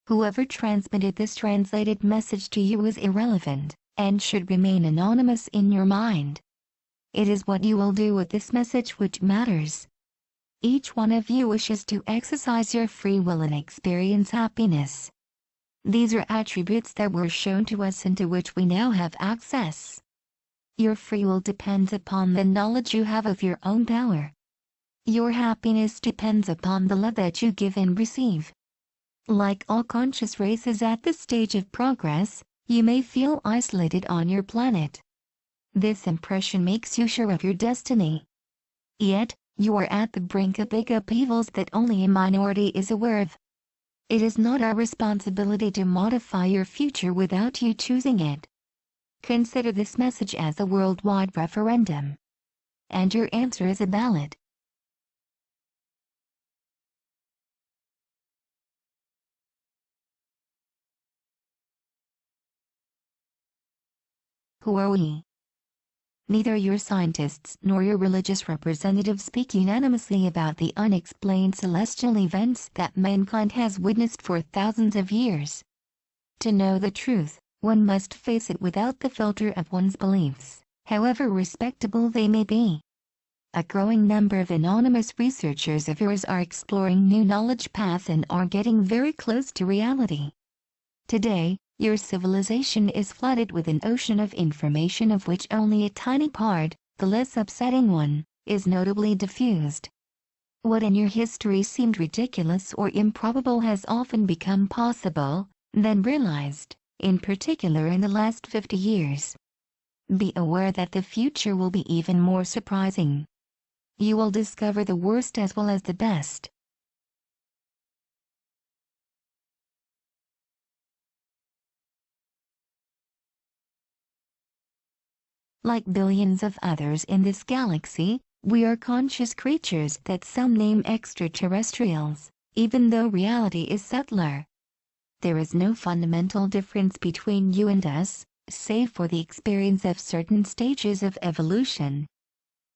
Whoever transmitted this translated message to you is irrelevant, and should remain anonymous in your mind. It is what you will do with this message which matters. Each one of you wishes to exercise your free will and experience happiness. These are attributes that were shown to us and to which we now have access. Your free will depends upon the knowledge you have of your own power. Your happiness depends upon the love that you give and receive. Like all conscious races at this stage of progress, you may feel isolated on your planet. This impression makes you sure of your destiny. Yet, you are at the brink of big upheavals that only a minority is aware of. It is not our responsibility to modify your future without you choosing it. Consider this message as a worldwide referendum. And your answer is a ballot. Who are we? Neither your scientists nor your religious representatives speak unanimously about the unexplained celestial events that mankind has witnessed for thousands of years. To know the truth, one must face it without the filter of one's beliefs, however respectable they may be. A growing number of anonymous researchers of yours are exploring new knowledge paths and are getting very close to reality. Today, your civilization is flooded with an ocean of information of which only a tiny part, the less upsetting one, is notably diffused. What in your history seemed ridiculous or improbable has often become possible, then realized, in particular in the last 50 years. Be aware that the future will be even more surprising. You will discover the worst as well as the best. Like billions of others in this galaxy, we are conscious creatures that some name extraterrestrials, even though reality is subtler. There is no fundamental difference between you and us, save for the experience of certain stages of evolution.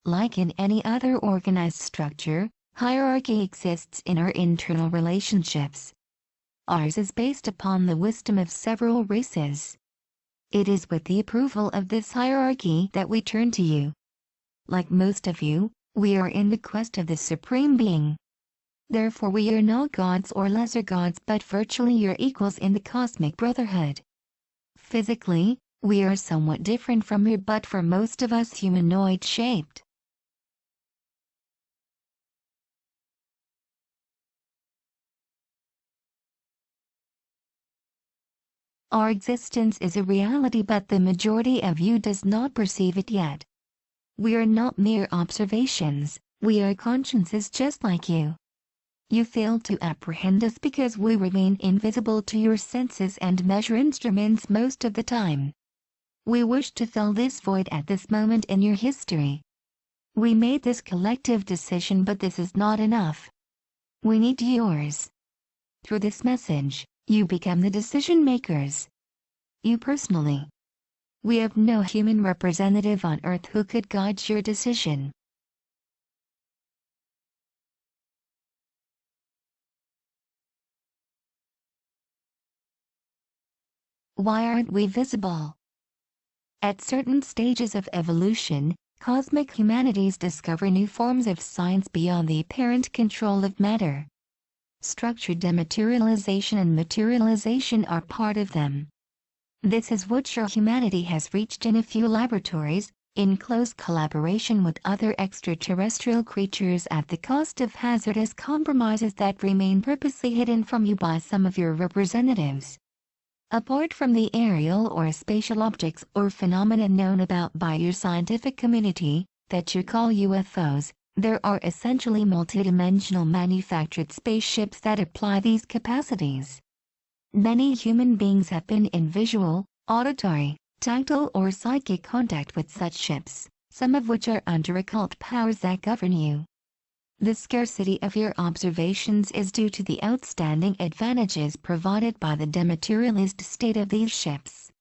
Like in any other organized structure, hierarchy exists in our internal relationships. Ours is based upon the wisdom of several races. It is with the approval of this hierarchy that we turn to you. Like most of you, we are in the quest of the Supreme Being. Therefore we are not gods or lesser gods but virtually your equals in the cosmic brotherhood. Physically, we are somewhat different from you but for most of us humanoid-shaped. Our existence is a reality but the majority of you does not perceive it yet. We are not mere observations, we are consciences just like you. You fail to apprehend us because we remain invisible to your senses and measure instruments most of the time. We wish to fill this void at this moment in your history. We made this collective decision but this is not enough. We need yours. Through this message, you become the decision makers. You personally. We have no human representative on Earth who could guide your decision. Why aren't we visible? At certain stages of evolution, cosmic humanities discover new forms of science beyond the apparent control of matter. Structured dematerialization and materialization are part of them. This is what your humanity has reached in a few laboratories, in close collaboration with other extraterrestrial creatures at the cost of hazardous compromises that remain purposely hidden from you by some of your representatives. Apart from the aerial or spatial objects or phenomena known about by your scientific community, that you call UFOs, there are essentially multidimensional manufactured spaceships that apply these capacities. Many human beings have been in visual, auditory, tactile or psychic contact with such ships, some of which are under occult powers that govern you. The scarcity of your observations is due to the outstanding advantages provided by the dematerialized state of these ships.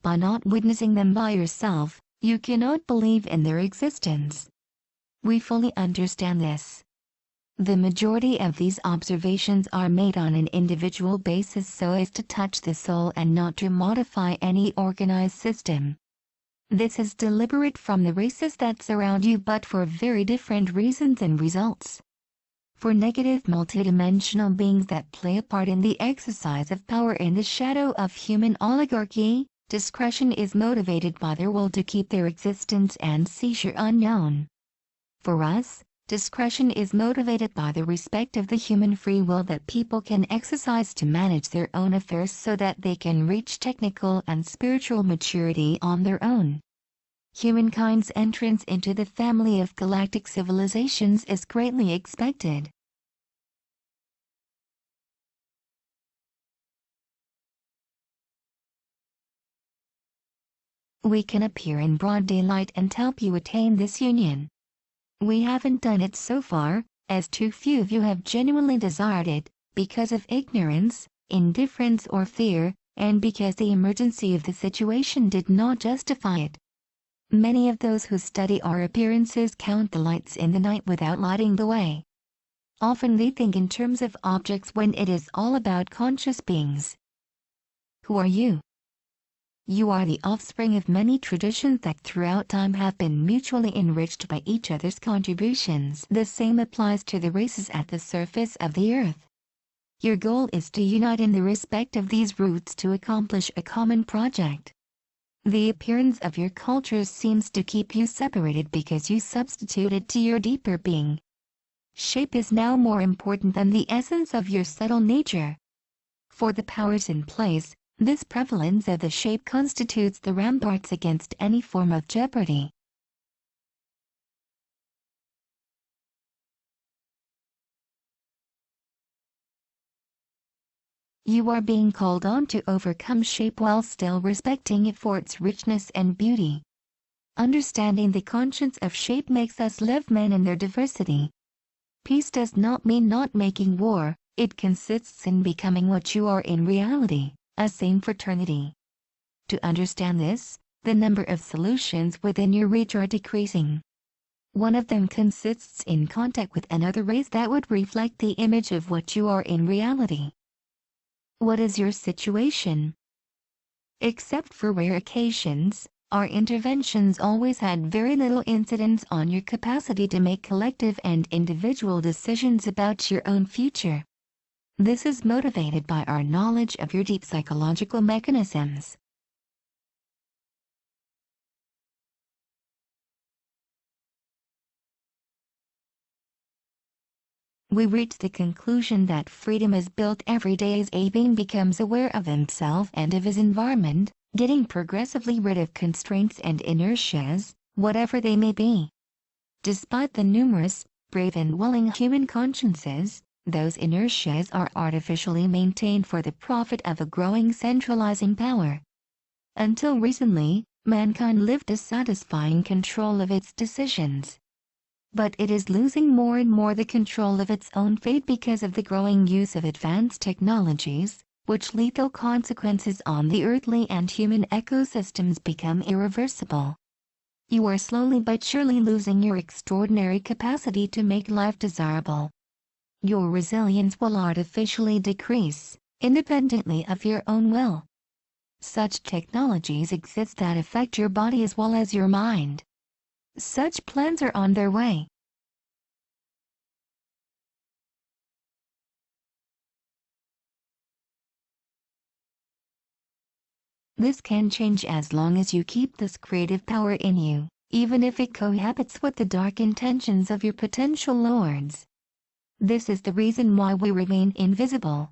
By not witnessing them by yourself, You cannot believe in their existence. We fully understand this. The majority of these observations are made on an individual basis so as to touch the soul and not to modify any organized system. This is deliberate from the races that surround you, but for very different reasons and results. For negative multidimensional beings that play a part in the exercise of power in the shadow of human oligarchy, discretion is motivated by their will to keep their existence and seizure unknown. For us, discretion is motivated by the respect of the human free will that people can exercise to manage their own affairs so that they can reach technical and spiritual maturity on their own. Humankind's entrance into the family of galactic civilizations is greatly expected. We can appear in broad daylight and help you attain this union. We haven't done it so far, as too few of you have genuinely desired it, because of ignorance, indifference or fear, and because the emergency of the situation did not justify it. Many of those who study our appearances count the lights in the night without lighting the way. Often they think in terms of objects when it is all about conscious beings. Who are you? You are the offspring of many traditions that throughout time have been mutually enriched by each other's contributions. The same applies to the races at the surface of the earth. Your goal is to unite in the respect of these roots to accomplish a common project. The appearance of your cultures seems to keep you separated because you substituted to your deeper being. Shape is now more important than the essence of your subtle nature. For the powers in place, this prevalence of the shape constitutes the ramparts against any form of jeopardy. You are being called on to overcome shape while still respecting it for its richness and beauty. Understanding the conscience of shape makes us love men in their diversity. Peace does not mean not making war, it consists in becoming what you are in reality. A same fraternity. To understand this, the number of solutions within your reach are decreasing. One of them consists in contact with another race that would reflect the image of what you are in reality. What is your situation? Except for rare occasions, our interventions always had very little incidence on your capacity to make collective and individual decisions about your own future. This is motivated by our knowledge of your deep psychological mechanisms. We reach the conclusion that freedom is built every day as a being becomes aware of himself and of his environment, getting progressively rid of constraints and inertias, whatever they may be. Despite the numerous, brave and willing human consciences, those inertias are artificially maintained for the profit of a growing centralizing power. Until recently, mankind lived dissatisfying control of its decisions. But it is losing more and more the control of its own fate because of the growing use of advanced technologies, which lethal consequences on the earthly and human ecosystems become irreversible. You are slowly but surely losing your extraordinary capacity to make life desirable. Your resilience will artificially decrease, independently of your own will. Such technologies exist that affect your body as well as your mind. Such plans are on their way. This can change as long as you keep this creative power in you, even if it cohabits with the dark intentions of your potential lords. This is the reason why we remain invisible.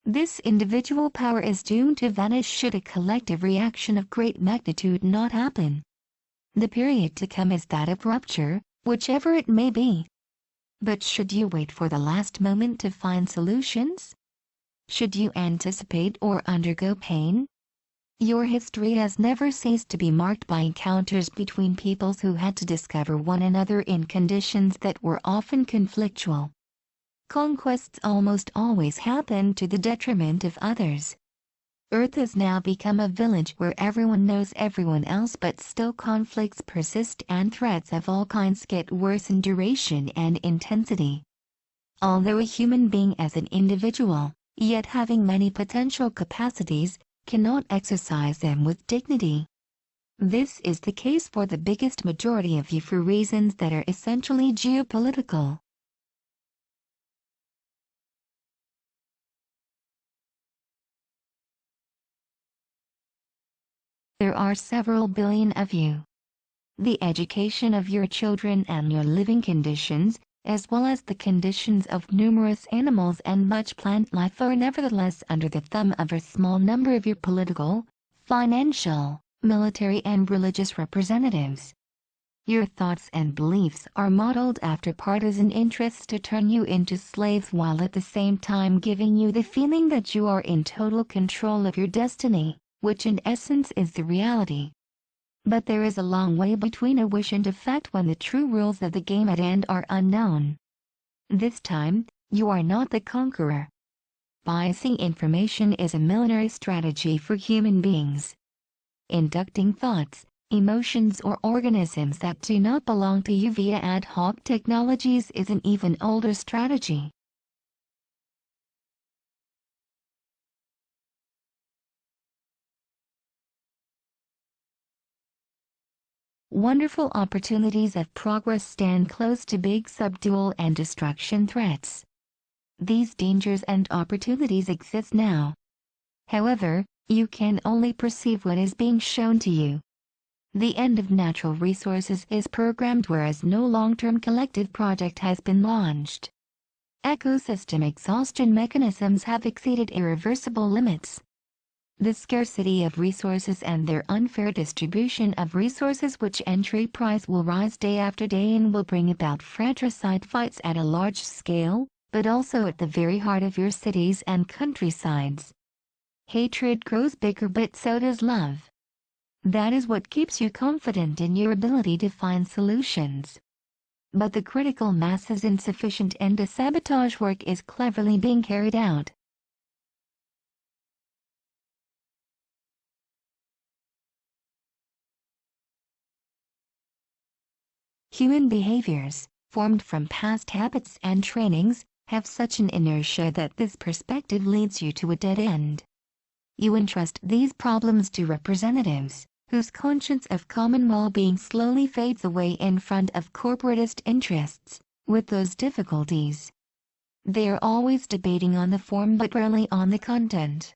This individual power is doomed to vanish should a collective reaction of great magnitude not happen. The period to come is that of rupture, whichever it may be. But should you wait for the last moment to find solutions? Should you anticipate or undergo pain? Your history has never ceased to be marked by encounters between peoples who had to discover one another in conditions that were often conflictual. Conquests almost always happen to the detriment of others. Earth has now become a village where everyone knows everyone else, but still conflicts persist and threats of all kinds get worse in duration and intensity. Although a human being as an individual, yet having many potential capacities, cannot exercise them with dignity. This is the case for the biggest majority of you for reasons that are essentially geopolitical. There are several billion of you. The education of your children and your living conditions, as well as the conditions of numerous animals and much plant life, are nevertheless under the thumb of a small number of your political, financial, military and religious representatives. Your thoughts and beliefs are modeled after partisan interests to turn you into slaves, while at the same time giving you the feeling that you are in total control of your destiny, which in essence is the reality. But there is a long way between a wish and effect when the true rules of the game at end are unknown. This time, you are not the conqueror. Biasing information is a military strategy for human beings. Inducting thoughts, emotions or organisms that do not belong to you via ad hoc technologies is an even older strategy. Wonderful opportunities of progress stand close to big subdual and destruction threats. These dangers and opportunities exist now. However, you can only perceive what is being shown to you. The end of natural resources is programmed, whereas no long-term collective project has been launched. Ecosystem exhaustion mechanisms have exceeded irreversible limits. The scarcity of resources and their unfair distribution of resources, which entry price will rise day after day and will bring about fratricide fights at a large scale, but also at the very heart of your cities and countrysides. Hatred grows bigger, but so does love. That is what keeps you confident in your ability to find solutions. But the critical mass is insufficient and a sabotage work is cleverly being carried out. Human behaviors, formed from past habits and trainings, have such an inertia that this perspective leads you to a dead end. You entrust these problems to representatives, whose conscience of common well-being slowly fades away in front of corporatist interests. With those difficulties, they are always debating on the form but rarely on the content.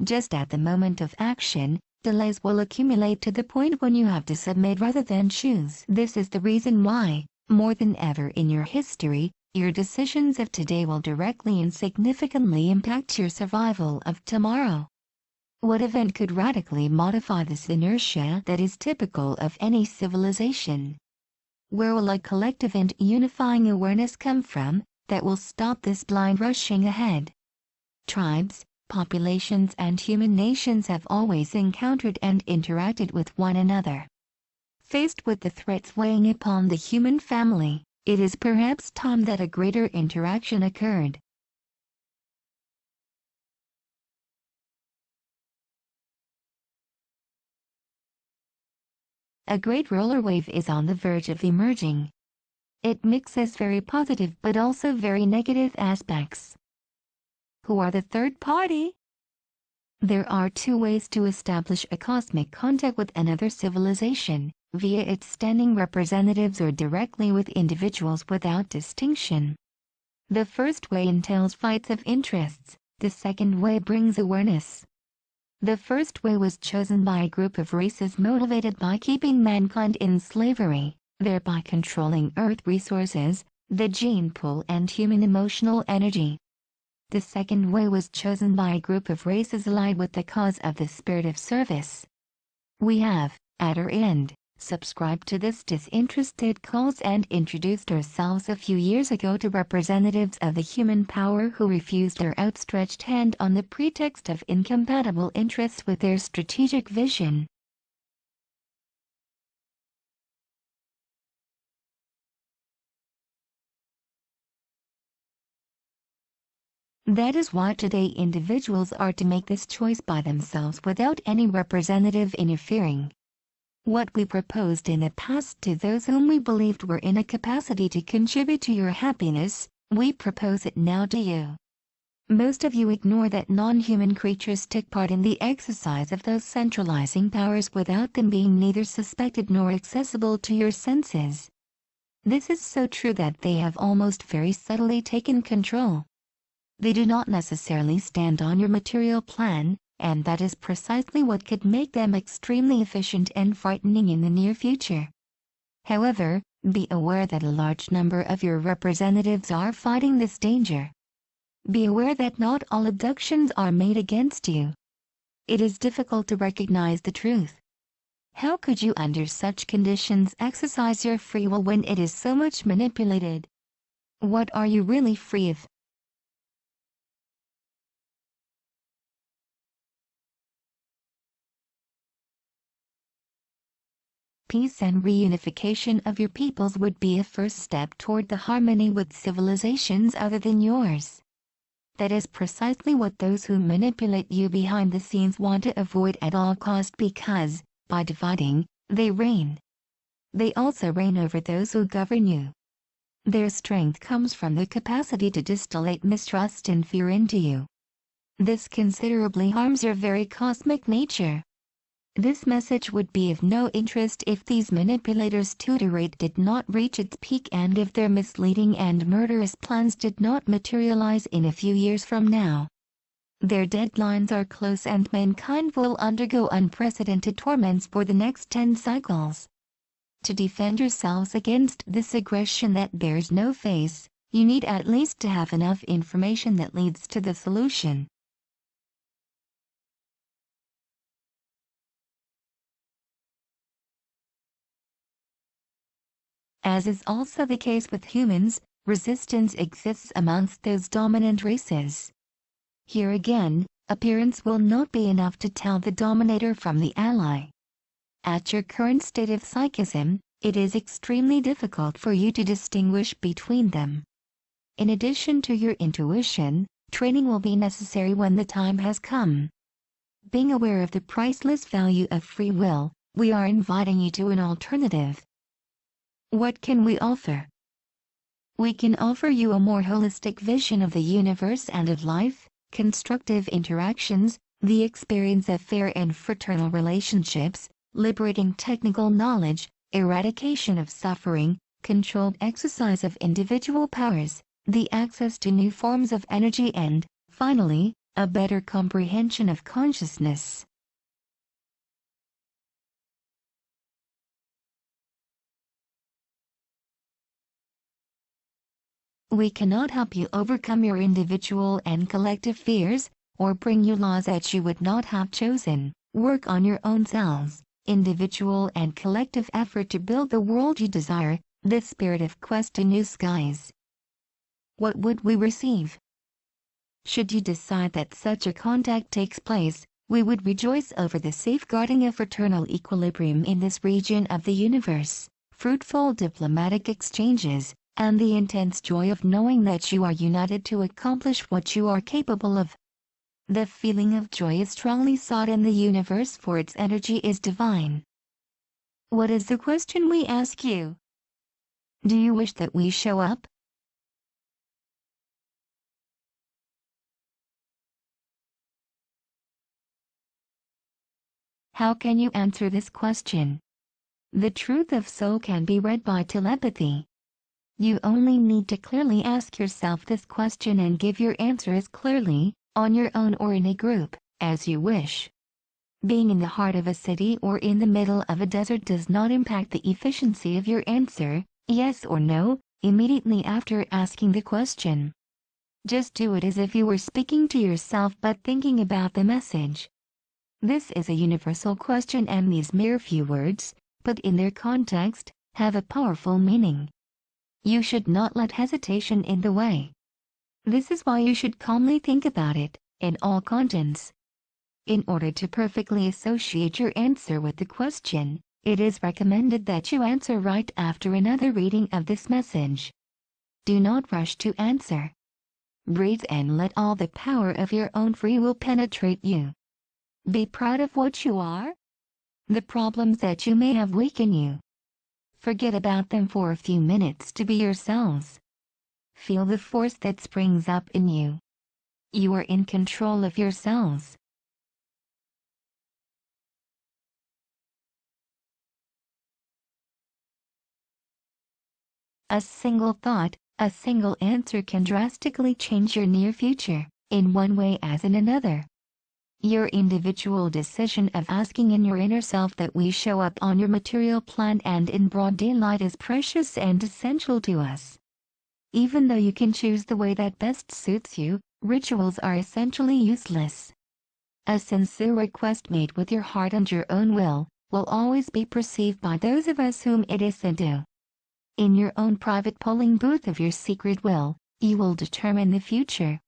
Just at the moment of action, delays will accumulate to the point when you have to submit rather than choose. This is the reason why, more than ever in your history, your decisions of today will directly and significantly impact your survival of tomorrow. What event could radically modify this inertia that is typical of any civilization? Where will a collective and unifying awareness come from that will stop this blind rushing ahead? Tribes, populations and human nations have always encountered and interacted with one another. Faced with the threats weighing upon the human family, it is perhaps time that a greater interaction occurred. A great roller wave is on the verge of emerging. It mixes very positive but also very negative aspects. Who are the third party? There are two ways to establish a cosmic contact with another civilization, via its standing representatives or directly with individuals without distinction. The first way entails fights of interests, the second way brings awareness. The first way was chosen by a group of races motivated by keeping mankind in slavery, thereby controlling Earth resources, the gene pool and human emotional energy. The second way was chosen by a group of races allied with the cause of the spirit of service. We have, at our end, subscribed to this disinterested cause and introduced ourselves a few years ago to representatives of the human power who refused our outstretched hand on the pretext of incompatible interests with their strategic vision. That is why today individuals are to make this choice by themselves without any representative interfering. What we proposed in the past to those whom we believed were in a capacity to contribute to your happiness, we propose it now to you. Most of you ignore that non-human creatures took part in the exercise of those centralizing powers without them being neither suspected nor accessible to your senses. This is so true that they have almost very subtly taken control. They do not necessarily stand on your material plan, and that is precisely what could make them extremely efficient and frightening in the near future. However, be aware that a large number of your representatives are fighting this danger. Be aware that not all abductions are made against you. It is difficult to recognize the truth. How could you under such conditions exercise your free will when it is so much manipulated? What are you really free of? Peace and reunification of your peoples would be a first step toward the harmony with civilizations other than yours. That is precisely what those who manipulate you behind the scenes want to avoid at all cost because, by dividing, they reign. They also reign over those who govern you. Their strength comes from the capacity to distillate mistrust and fear into you. This considerably harms your very cosmic nature. This message would be of no interest if these manipulators' tutorate did not reach its peak and if their misleading and murderous plans did not materialize in a few years from now. Their deadlines are close and mankind will undergo unprecedented torments for the next 10 cycles. To defend yourselves against this aggression that bears no face, you need at least to have enough information that leads to the solution. As is also the case with humans, resistance exists amongst those dominant races. Here again, appearance will not be enough to tell the dominator from the ally. At your current state of psychism, it is extremely difficult for you to distinguish between them. In addition to your intuition, training will be necessary when the time has come. Being aware of the priceless value of free will, we are inviting you to an alternative. What can we offer? We can offer you a more holistic vision of the universe and of life, constructive interactions, the experience of fair and fraternal relationships, liberating technical knowledge, eradication of suffering, controlled exercise of individual powers, the access to new forms of energy and, finally, a better comprehension of consciousness. We cannot help you overcome your individual and collective fears, or bring you laws that you would not have chosen. Work on your own selves, individual and collective effort to build the world you desire, this spirit of quest to new skies. What would we receive? Should you decide that such a contact takes place, we would rejoice over the safeguarding of fraternal equilibrium in this region of the universe, fruitful diplomatic exchanges, and the intense joy of knowing that you are united to accomplish what you are capable of. The feeling of joy is strongly sought in the universe for its energy is divine. What is the question we ask you? Do you wish that we show up? How can you answer this question? The truth of soul can be read by telepathy. You only need to clearly ask yourself this question and give your answer as clearly, on your own or in a group, as you wish. Being in the heart of a city or in the middle of a desert does not impact the efficiency of your answer, yes or no, immediately after asking the question. Just do it as if you were speaking to yourself but thinking about the message. This is a universal question and these mere few words, put in their context, have a powerful meaning. You should not let hesitation in the way. This is why you should calmly think about it, in all contents. In order to perfectly associate your answer with the question, it is recommended that you answer right after another reading of this message. Do not rush to answer. breathe and let all the power of your own free will penetrate you. Be proud of what you are. The problems that you may have weaken you. Forget about them for a few minutes to be yourselves. Feel the force that springs up in you. You are in control of yourselves. A single thought, a single answer can drastically change your near future, in one way as in another. Your individual decision of asking in your inner self that we show up on your material plane and in broad daylight is precious and essential to us. Even though you can choose the way that best suits you, rituals are essentially useless. A sincere request made with your heart and your own will always be perceived by those of us whom it is sent to. In your own private polling booth of your secret will, you will determine the future.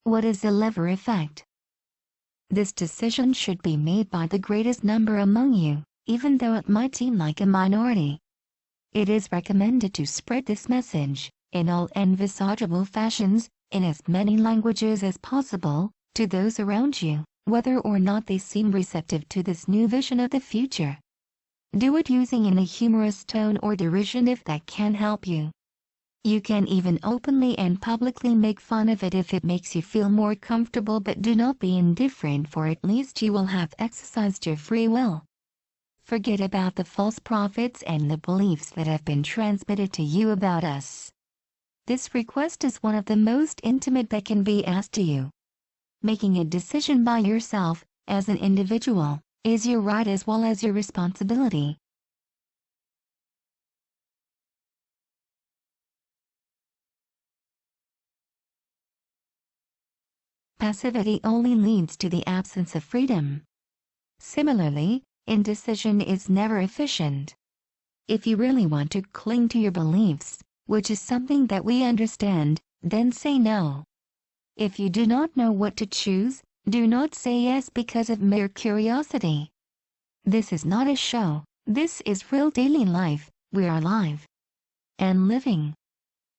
What is the lever effect? This decision should be made by the greatest number among you, even though it might seem like a minority. It is recommended to spread this message, in all envisageable fashions, in as many languages as possible, to those around you, whether or not they seem receptive to this new vision of the future. Do it using in a humorous tone or derision if that can help you. You can even openly and publicly make fun of it if it makes you feel more comfortable, but do not be indifferent, for at least you will have exercised your free will. Forget about the false prophets and the beliefs that have been transmitted to you about us. This request is one of the most intimate that can be asked to you. Making a decision by yourself, as an individual, is your right as well as your responsibility. Passivity only leads to the absence of freedom. Similarly, indecision is never efficient. If you really want to cling to your beliefs, which is something that we understand, then say no. If you do not know what to choose, do not say yes because of mere curiosity. This is not a show, this is real daily life. We are alive and living.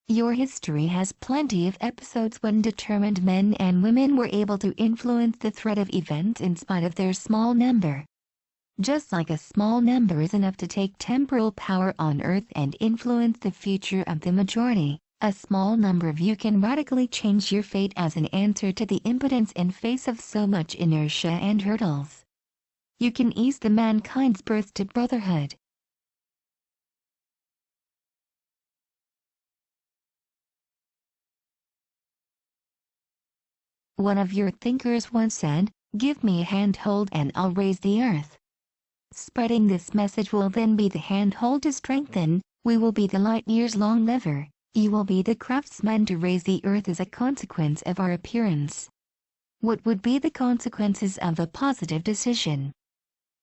Your history has plenty of episodes when determined men and women were able to influence the thread of events in spite of their small number. Just like a small number is enough to take temporal power on earth and influence the future of the majority, a small number of you can radically change your fate as an answer to the impotence in face of so much inertia and hurdles. You can ease the mankind's birth to brotherhood. One of your thinkers once said, "Give me a handhold and I'll raise the earth." Spreading this message will then be the handhold to strengthen, we will be the light years long lever, you will be the craftsman to raise the earth as a consequence of our appearance. What would be the consequences of a positive decision?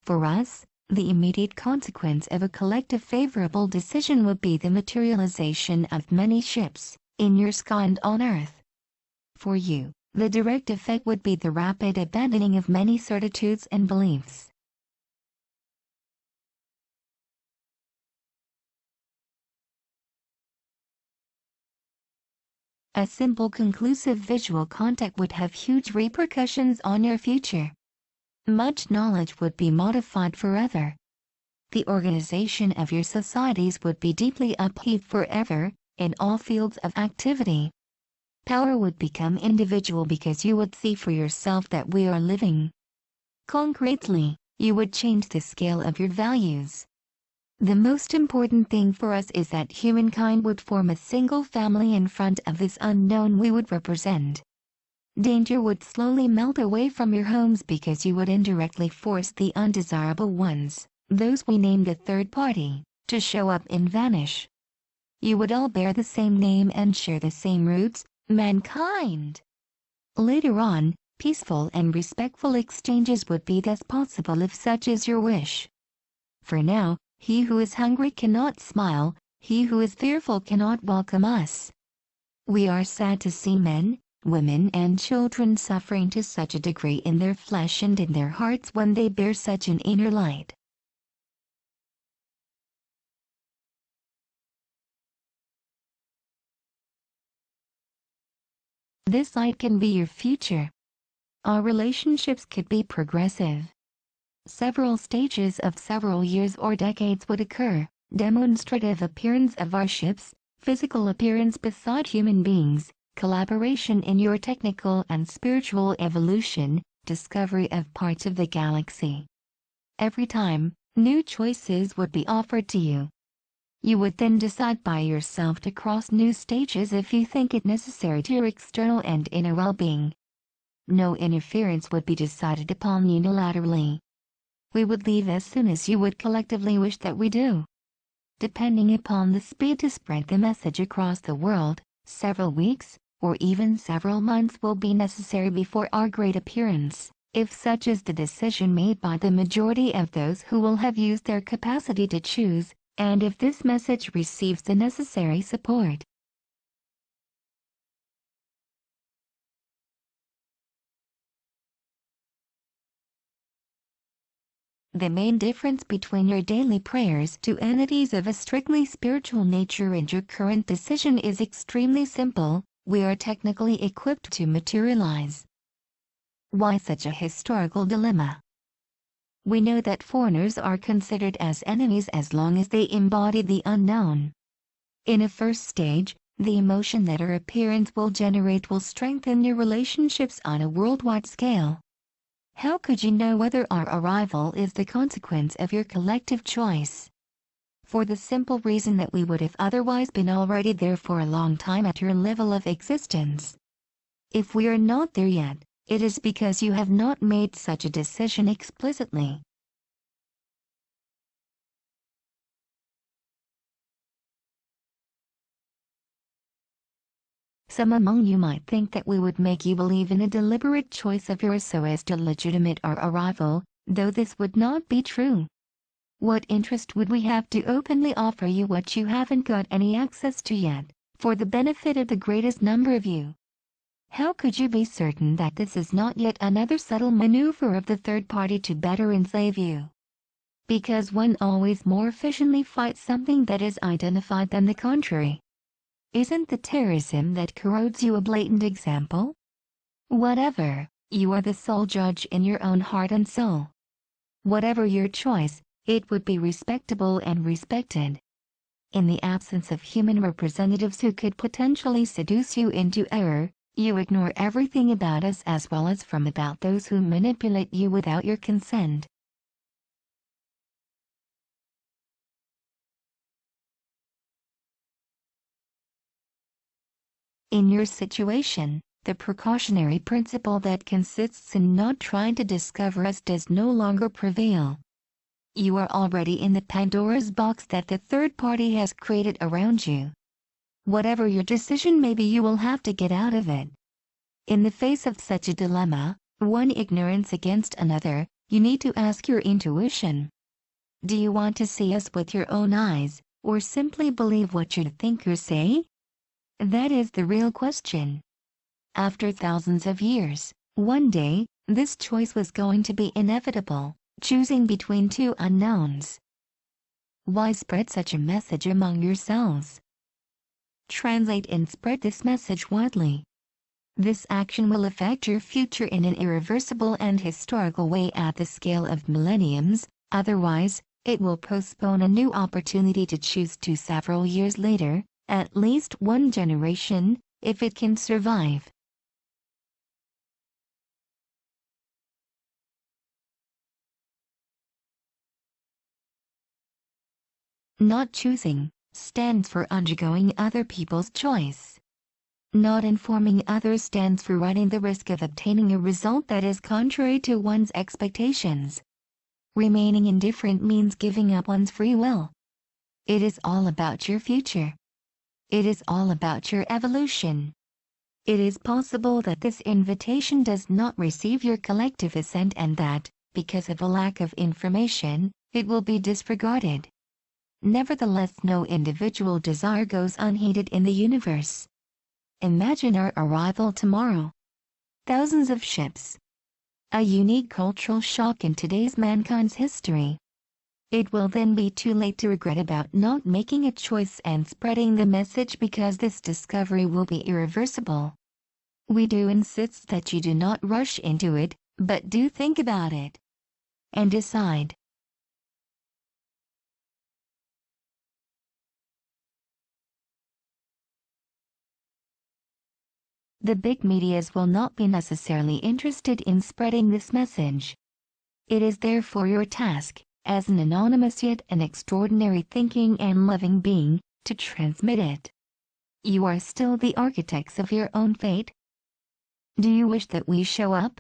For us, the immediate consequence of a collective favorable decision would be the materialization of many ships, in your sky and on earth. For you, the direct effect would be the rapid abandoning of many certitudes and beliefs. A simple conclusive visual contact would have huge repercussions on your future. Much knowledge would be modified forever. The organization of your societies would be deeply upheaved forever, in all fields of activity. Power would become individual because you would see for yourself that we are living. Concretely, you would change the scale of your values. The most important thing for us is that humankind would form a single family in front of this unknown we would represent. Danger would slowly melt away from your homes because you would indirectly force the undesirable ones, those we named a third party, to show up and vanish. You would all bear the same name and share the same roots, mankind. Later on, peaceful and respectful exchanges would be thus possible if such is your wish. For now, he who is hungry cannot smile, he who is fearful cannot welcome us. We are sad to see men, women and children suffering to such a degree in their flesh and in their hearts when they bear such an inner light. This light can be your future. Our relationships could be progressive. Several stages of several years or decades would occur: demonstrative appearance of our ships, physical appearance beside human beings, collaboration in your technical and spiritual evolution, discovery of parts of the galaxy. Every time, new choices would be offered to you. You would then decide by yourself to cross new stages if you think it necessary to your external and inner well-being. No interference would be decided upon unilaterally. We would leave as soon as you would collectively wish that we do. Depending upon the speed to spread the message across the world, several weeks, or even several months will be necessary before our great appearance, if such is the decision made by the majority of those who will have used their capacity to choose, and if this message receives the necessary support. The main difference between your daily prayers to entities of a strictly spiritual nature and your current decision is extremely simple: we are technically equipped to materialize. Why such a historical dilemma? We know that foreigners are considered as enemies as long as they embody the unknown. In a first stage, the emotion that our appearance will generate will strengthen your relationships on a worldwide scale. How could you know whether our arrival is the consequence of your collective choice? For the simple reason that we would have otherwise been already there for a long time at your level of existence. If we are not there yet, it is because you have not made such a decision explicitly. Some among you might think that we would make you believe in a deliberate choice of yours so as to legitimate our arrival, though this would not be true. What interest would we have to openly offer you what you haven't got any access to yet, for the benefit of the greatest number of you? How could you be certain that this is not yet another subtle maneuver of the third party to better enslave you? Because one always more efficiently fights something that is identified than the contrary. Isn't the terrorism that corrodes you a blatant example? Whatever, you are the sole judge in your own heart and soul. Whatever your choice, it would be respectable and respected. In the absence of human representatives who could potentially seduce you into error, you ignore everything about us as well as from about those who manipulate you without your consent. In your situation, the precautionary principle that consists in not trying to discover us does no longer prevail. You are already in the Pandora's box that the third party has created around you. Whatever your decision may be, you will have to get out of it. In the face of such a dilemma, one ignorance against another, you need to ask your intuition. Do you want to see us with your own eyes, or simply believe what your thinkers say? That is the real question. After thousands of years, one day, this choice was going to be inevitable, choosing between two unknowns. Why spread such a message among yourselves? Translate and spread this message widely. This action will affect your future in an irreversible and historical way at the scale of millenniums, otherwise, it will postpone a new opportunity to choose to several years later, at least one generation, if it can survive. Not choosing stands for undergoing other people's choice. Not informing others stands for running the risk of obtaining a result that is contrary to one's expectations. Remaining indifferent means giving up one's free will. It is all about your future. It is all about your evolution. It is possible that this invitation does not receive your collective assent and that, because of a lack of information, it will be disregarded. Nevertheless, no individual desire goes unheeded in the universe. Imagine our arrival tomorrow. Thousands of ships. A unique cultural shock in today's mankind's history. It will then be too late to regret about not making a choice and spreading the message because this discovery will be irreversible. We do insist that you do not rush into it, but do think about it and decide. The big medias will not be necessarily interested in spreading this message. It is therefore your task, as an anonymous yet an extraordinary thinking and loving being, to transmit it. You are still the architects of your own fate. Do you wish that we show up?